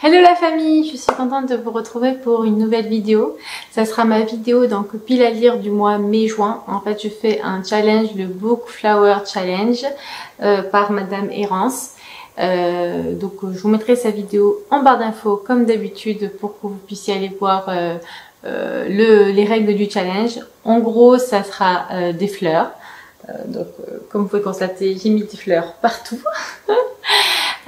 Hello la famille, je suis contente de vous retrouver pour une nouvelle vidéo. Ça sera ma vidéo donc pile à lire du mois mai-juin. En fait, je fais un challenge, le Book Flower Challenge par Madame Errance. Donc je vous mettrai sa vidéo en barre d'infos comme d'habitude pour que vous puissiez aller voir les règles du challenge. En gros, ça sera des fleurs. Comme vous pouvez constater, j'ai mis des fleurs partout.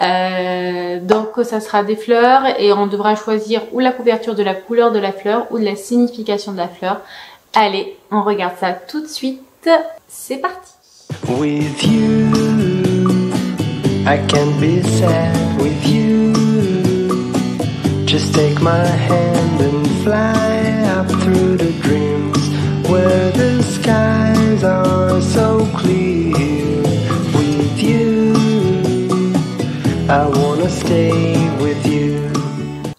Donc ça sera des fleurs et on devra choisir ou la couverture de la couleur de la fleur ou de la signification de la fleur. Allez, on regarde ça tout de suite. C'est parti. With you, I can't be sad with you. Just take my hand and fly up through the dreams where the skies are so clear. With you, I wanna stay with you.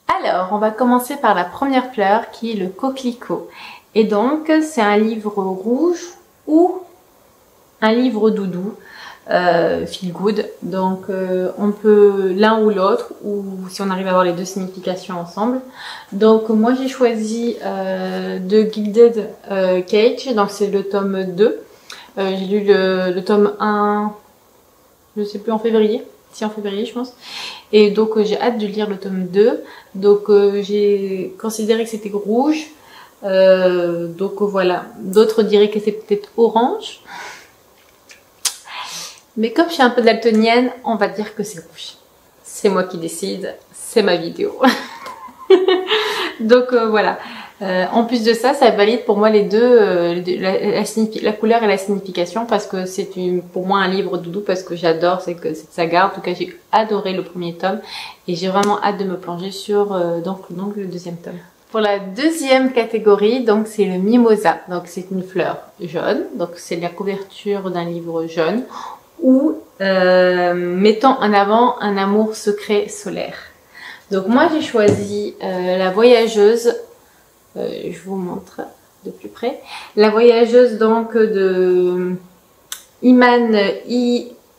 Alors, on va commencer par la première fleur qui est le coquelicot. Et donc, c'est un livre rouge ou un livre doudou, feel good. Donc, on peut l'un ou l'autre, ou si on arrive à avoir les deux significations ensemble. Donc, moi j'ai choisi de Gilded Cage, donc c'est le tome 2. J'ai lu le tome 1, je sais plus, en février. Si en février je pense, et donc j'ai hâte de lire le tome 2, donc j'ai considéré que c'était rouge, donc voilà, d'autres diraient que c'est peut-être orange, mais comme je suis un peu daltonienne, on va dire que c'est rouge. C'est moi qui décide, c'est ma vidéo. Donc voilà. En plus de ça, ça valide pour moi les deux, la couleur et la signification, parce que c'est pour moi un livre doudou, parce que j'adore cette saga. En tout cas, j'ai adoré le premier tome et j'ai vraiment hâte de me plonger sur donc le deuxième tome. Pour la deuxième catégorie, donc c'est le mimosa. Donc c'est une fleur jaune, donc c'est la couverture d'un livre jaune ou mettant en avant un amour secret solaire. Donc moi j'ai choisi la voyageuse. Je vous montre de plus près. La voyageuse donc de Iman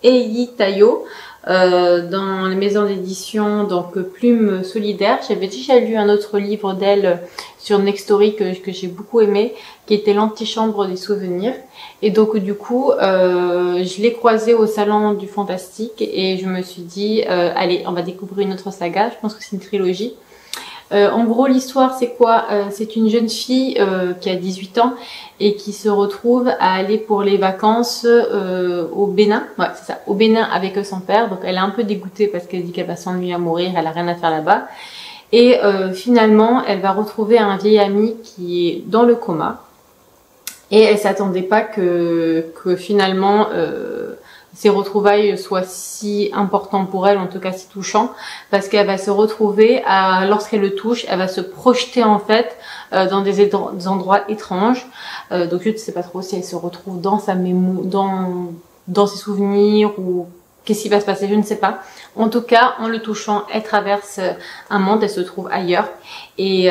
Eyitayo dans les maisons d'édition donc Plume Solidaire. J'avais déjà lu un autre livre d'elle sur Nextory que j'ai beaucoup aimé, qui était L'antichambre des souvenirs. Et donc du coup, je l'ai croisée au salon du fantastique et je me suis dit, allez, on va découvrir une autre saga. Je pense que c'est une trilogie. En gros, l'histoire, c'est quoi? C'est une jeune fille qui a 18 ans et qui se retrouve à aller pour les vacances au Bénin. Ouais, c'est ça, au Bénin avec son père. Donc, elle est un peu dégoûtée parce qu'elle dit qu'elle va s'ennuyer à mourir, elle a rien à faire là-bas. Et finalement, elle va retrouver un vieil ami qui est dans le coma. Et elle s'attendait pas que finalement ces retrouvailles soient si importantes pour elle, en tout cas si touchant, parce qu'elle va se retrouver lorsqu'elle le touche, elle va se projeter en fait dans des endroits étranges. Donc je ne sais pas trop si elle se retrouve dans sa mémoire, dans ses souvenirs, ou qu'est-ce qui va se passer, je ne sais pas. En tout cas, en le touchant, elle traverse un monde, elle se trouve ailleurs. Et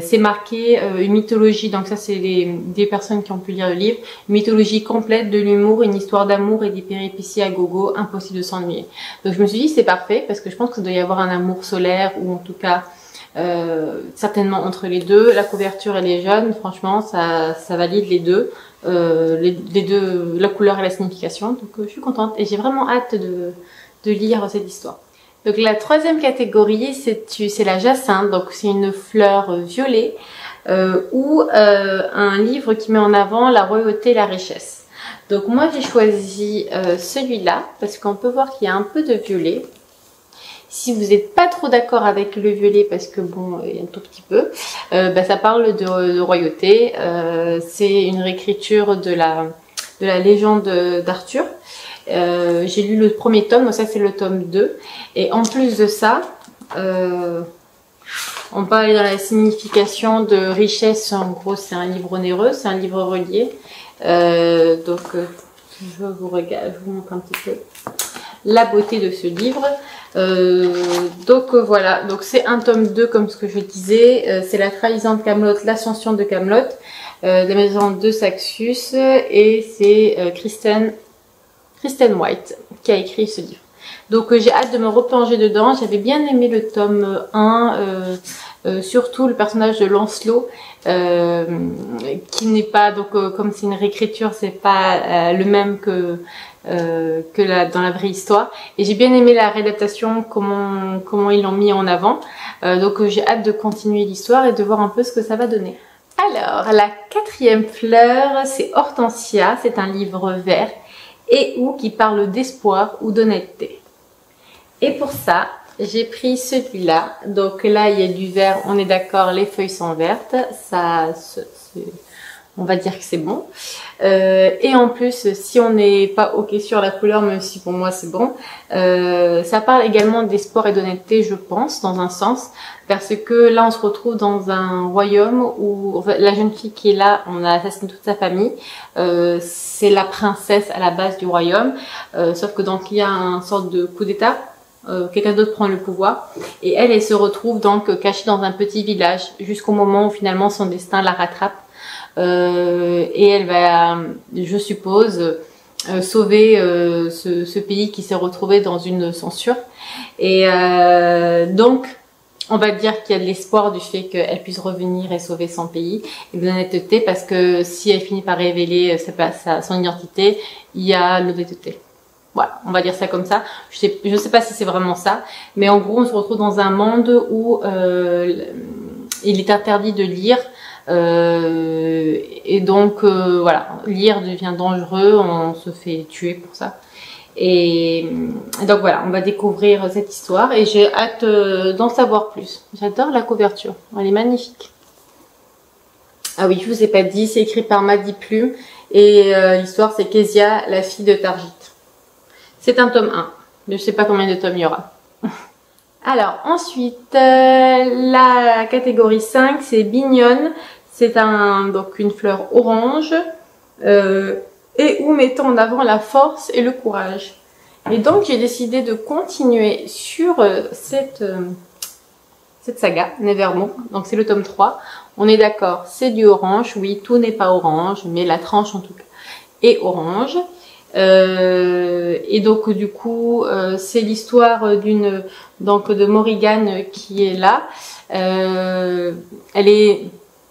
c'est marqué une mythologie, donc ça c'est des personnes qui ont pu lire le livre, une mythologie complète de l'humour, une histoire d'amour et des péripéties à gogo, impossible de s'ennuyer. Donc je me suis dit c'est parfait, parce que je pense qu'il doit y avoir un amour solaire, ou en tout cas certainement entre les deux. La couverture elle est jaune, franchement ça valide les deux. Les deux, la couleur et la signification, donc je suis contente et j'ai vraiment hâte de lire cette histoire. Donc la troisième catégorie, c'est la jacinthe, donc c'est une fleur violet ou un livre qui met en avant la royauté et la richesse. Donc moi j'ai choisi celui-là parce qu'on peut voir qu'il y a un peu de violet. Si vous n'êtes pas trop d'accord avec le violet, parce que bon, il y a un tout petit peu, ça parle de royauté. C'est une réécriture de la légende d'Arthur. J'ai lu le premier tome, donc ça c'est le tome 2. Et en plus de ça, on peut aller dans la signification de richesse. En gros, c'est un livre onéreux, c'est un livre relié. Donc, je vous montre un petit peu la beauté de ce livre. Donc voilà, donc c'est un tome 2 comme ce que je disais, c'est la trahison de Camelot, l'ascension de Camelot, de la maison de Saxius, et c'est Kristen White qui a écrit ce livre. Donc j'ai hâte de me replonger dedans. J'avais bien aimé le tome 1, surtout le personnage de Lancelot, qui n'est pas, donc comme c'est une réécriture, c'est pas le même que dans la vraie histoire. Et j'ai bien aimé la réadaptation, comment ils l'ont mis en avant. Donc j'ai hâte de continuer l'histoire et de voir un peu ce que ça va donner. Alors, la quatrième fleur, c'est Hortensia. C'est un livre vert et ou qui parle d'espoir ou d'honnêteté. Et pour ça, j'ai pris celui-là. Donc là, il y a du vert, on est d'accord, les feuilles sont vertes. On va dire que c'est bon. Et en plus, si on n'est pas ok sur la couleur, même si pour moi c'est bon, ça parle également d'espoir et d'honnêteté, je pense, dans un sens. Parce que là, on se retrouve dans un royaume où en fait, la jeune fille qui est là, on a assassiné toute sa famille. C'est la princesse à la base du royaume. Sauf que donc, il y a une sorte de coup d'état. Quelqu'un d'autre prend le pouvoir. Et elle se retrouve donc cachée dans un petit village jusqu'au moment où finalement son destin la rattrape. Et elle va, je suppose, sauver ce pays qui s'est retrouvé dans une censure. Et donc, on va dire qu'il y a de l'espoir du fait qu'elle puisse revenir et sauver son pays, et de l'honnêteté, parce que si elle finit par révéler son identité, il y a l'honnêteté. Voilà, on va dire ça comme ça. Je sais pas si c'est vraiment ça, mais en gros, on se retrouve dans un monde où il est interdit de lire. Et donc voilà, lire devient dangereux, on se fait tuer pour ça. Et donc voilà, on va découvrir cette histoire et j'ai hâte d'en savoir plus. J'adore la couverture, elle est magnifique. Ah oui, je vous ai pas dit, c'est écrit par Maddy Plume et l'histoire c'est Kezia, la fille de Tarjit. C'est un tome 1, je sais pas combien de tomes il y aura. Alors ensuite, la catégorie 5, c'est Bignone. C'est donc une fleur orange et où mettant en avant la force et le courage. Et donc j'ai décidé de continuer sur cette saga, Nevermore. Donc c'est le tome 3. On est d'accord, c'est du orange. Oui, tout n'est pas orange, mais la tranche en tout cas est orange. Et donc du coup c'est l'histoire de Morrigan qui est là. Elle est,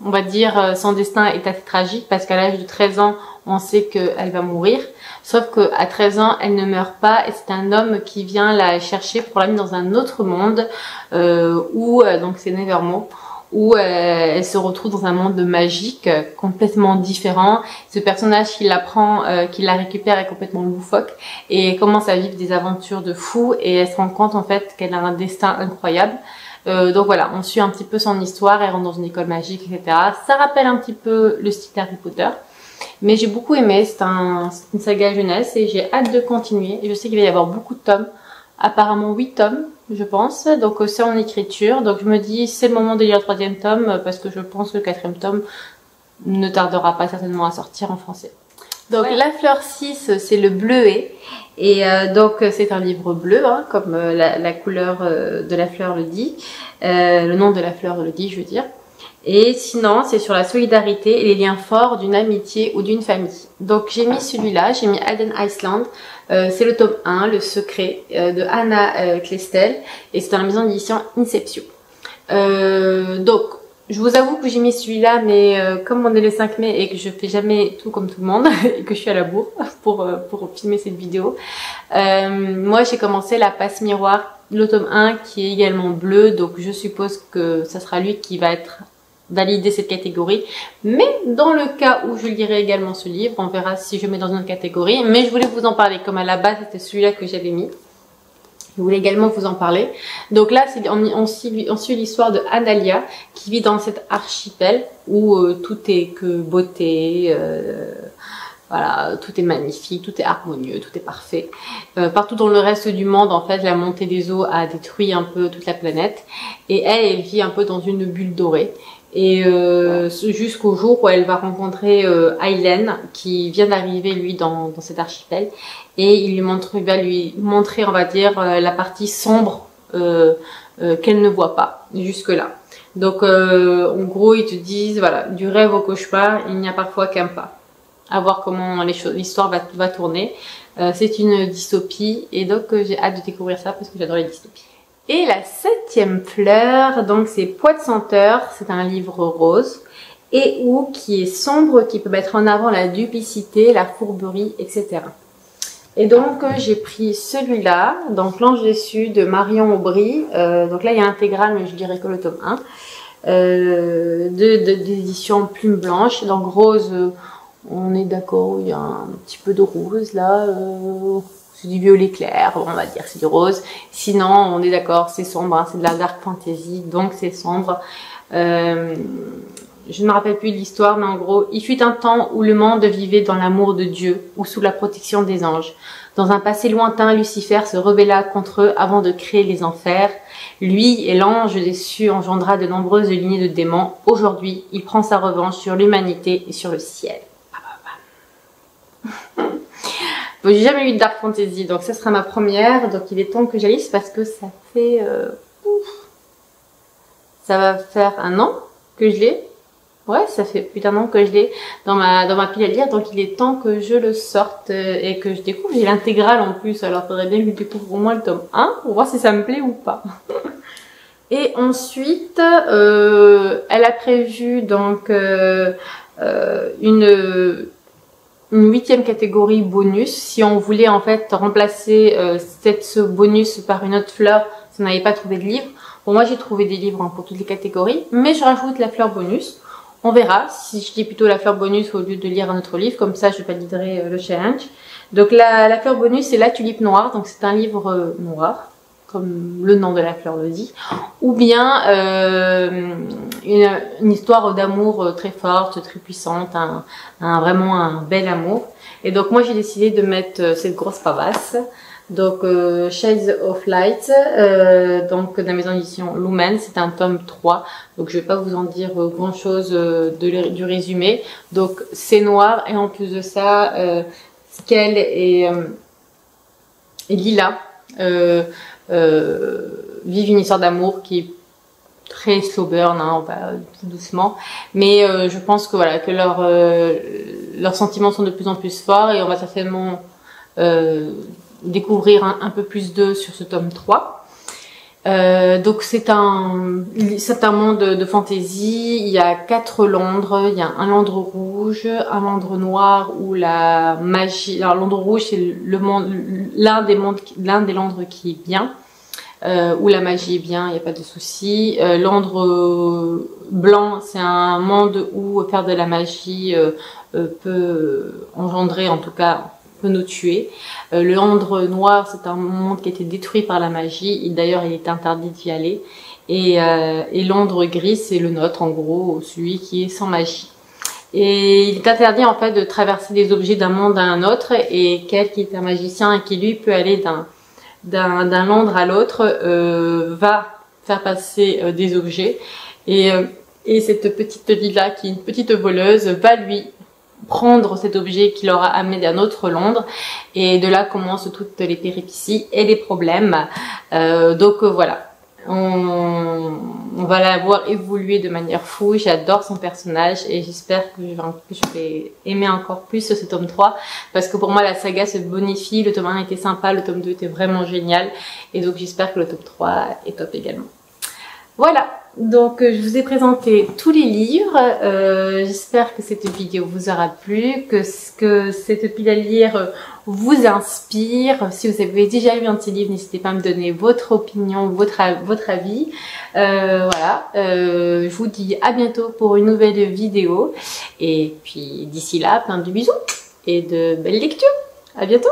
on va dire, son destin est assez tragique parce qu'à l'âge de 13 ans on sait qu'elle va mourir, sauf qu'à 13 ans elle ne meurt pas et c'est un homme qui vient la chercher pour l'amener dans un autre monde où donc c'est Nevermore, où elle se retrouve dans un monde magique complètement différent. Ce personnage qui la prend, qui la récupère est complètement loufoque et elle commence à vivre des aventures de fou et elle se rend compte en fait qu'elle a un destin incroyable. Donc voilà, on suit un petit peu son histoire, elle rentre dans une école magique, etc. Ça rappelle un petit peu le style Harry Potter, mais j'ai beaucoup aimé, c'est une saga jeunesse et j'ai hâte de continuer. Et je sais qu'il va y avoir beaucoup de tomes, apparemment 8 tomes, je pense, donc c'est en écriture. Donc je me dis, c'est le moment de lire le 3e tome, parce que je pense que le 4e tome ne tardera pas certainement à sortir en français. Donc ouais. La fleur 6, c'est le bleuet. Et donc c'est un livre bleu, hein, comme la couleur de la fleur le dit. Le nom de la fleur le dit, je veux dire. Et sinon, c'est sur la solidarité et les liens forts d'une amitié ou d'une famille. Donc j'ai mis celui-là, j'ai mis Alden Iceland. C'est le tome 1, Le Secret, de Anna Kleistel. Et c'est dans la maison d'édition Inception. Donc, je vous avoue que j'ai mis celui-là, mais comme on est le 5 mai et que je fais jamais tout comme tout le monde, et que je suis à la bourre pour filmer cette vidéo, moi j'ai commencé La Passe Miroir, le tome 1, qui est également bleu, donc je suppose que ça sera lui qui va être valider cette catégorie, mais dans le cas où je lirai également ce livre, on verra si je mets dans une autre catégorie, mais je voulais vous en parler, comme à la base c'était celui-là que j'avais mis. Je voulais également vous en parler. Donc là, on suit l'histoire de Analia qui vit dans cet archipel où tout est que beauté, voilà, tout est magnifique, tout est harmonieux, tout est parfait. Partout dans le reste du monde, en fait, la montée des eaux a détruit un peu toute la planète et elle vit un peu dans une bulle dorée. Et jusqu'au jour où elle va rencontrer Aylen qui vient d'arriver lui dans cet archipel et il va lui montrer on va dire la partie sombre qu'elle ne voit pas jusque là. Donc en gros ils te disent voilà, du rêve au cauchemar il n'y a parfois qu'un pas. à voir comment l'histoire va tourner. C'est une dystopie et donc j'ai hâte de découvrir ça parce que j'adore les dystopies. Et la 7e fleur, donc c'est Poids de senteur, c'est un livre rose et ou qui est sombre, qui peut mettre en avant la duplicité, la fourberie, etc. Et donc j'ai pris celui-là, donc L'Ange déçu de Marion Aubry. Donc là il y a l'intégrale, mais je dirais que le tome 1. D'édition Plume Blanche. Donc rose, on est d'accord, il y a un petit peu de rose là. C'est du violet clair, on va dire c'est du rose. Sinon on est d'accord, c'est sombre, hein, c'est de la dark fantasy, donc c'est sombre. Je ne me rappelle plus de l'histoire, mais en gros, il fut un temps où le monde vivait dans l'amour de Dieu ou sous la protection des anges. Dans un passé lointain, Lucifer se rebella contre eux avant de créer les enfers. Lui et l'ange déçu engendra de nombreuses lignées de démons. Aujourd'hui, il prend sa revanche sur l'humanité et sur le ciel. Bon, j'ai jamais lu de dark fantasy, donc ça sera ma première. Donc il est temps que j'alise parce que ça fait... ça va faire un an que je l'ai. Ouais, ça fait plus d'un an que je l'ai dans ma pile à lire, donc il est temps que je le sorte et que je découvre. J'ai l'intégrale en plus, alors faudrait bien que je découvre au moins le tome 1 pour voir si ça me plaît ou pas. Et ensuite, elle a prévu donc une 8e catégorie bonus. Si on voulait en fait remplacer ce bonus par une autre fleur, si on n'avait pas trouvé de livre. Bon, moi j'ai trouvé des livres hein, pour toutes les catégories, mais je rajoute la fleur bonus. On verra si je lis plutôt la fleur bonus au lieu de lire un autre livre, comme ça je validerai le challenge. Donc la fleur bonus c'est La Tulipe Noire, donc c'est un livre noir, comme le nom de la fleur le dit, ou bien une histoire d'amour très forte, très puissante, vraiment un bel amour. Et donc moi j'ai décidé de mettre cette grosse pavasse. Donc Shades of Light, donc de la maison d'édition Lumen, c'est un tome 3, donc je vais pas vous en dire grand chose du résumé. Donc c'est noir et en plus de ça, Skell et Lila vivent une histoire d'amour qui est très slow burn, hein, on va tout doucement, mais je pense que voilà que leurs sentiments sont de plus en plus forts et on va certainement découvrir un peu plus d'eux sur ce tome 3. Donc c'est un monde de fantasy. Il y a 4 Londres. Il y a un Londres rouge, un Londres noir où la magie. Alors Londres rouge c'est le monde, l'un des Londres qui est bien, où la magie est bien, il n'y a pas de souci. Londres blanc c'est un monde où faire de la magie peut engendrer, en tout cas peut nous tuer. Le Londres noir, c'est un monde qui a été détruit par la magie. D'ailleurs, il est interdit d'y aller. Et Londres gris, c'est le nôtre, en gros, celui qui est sans magie. Et il est interdit, en fait, de traverser des objets d'un monde à un autre. Et quel qui est un magicien et qui, lui, peut aller d'un Londres à l'autre, va faire passer des objets. Et cette petite Lila, qui est une petite voleuse, va lui prendre cet objet qui l'aura amené d'un autre Londres et de là commencent toutes les péripéties et les problèmes. Donc voilà, on va la voir évoluer de manière fou. J'adore son personnage et j'espère que je vais aimer encore plus ce tome 3 parce que pour moi la saga se bonifie. Le tome 1 était sympa, le tome 2 était vraiment génial et donc j'espère que le tome 3 est top également. Voilà, donc je vous ai présenté tous les livres. J'espère que cette vidéo vous aura plu, que cette pile à lire vous inspire. Si vous avez déjà lu un de ces livres, n'hésitez pas à me donner votre opinion, votre avis. Voilà, je vous dis à bientôt pour une nouvelle vidéo. Et puis d'ici là, plein de bisous et de belles lectures. À bientôt.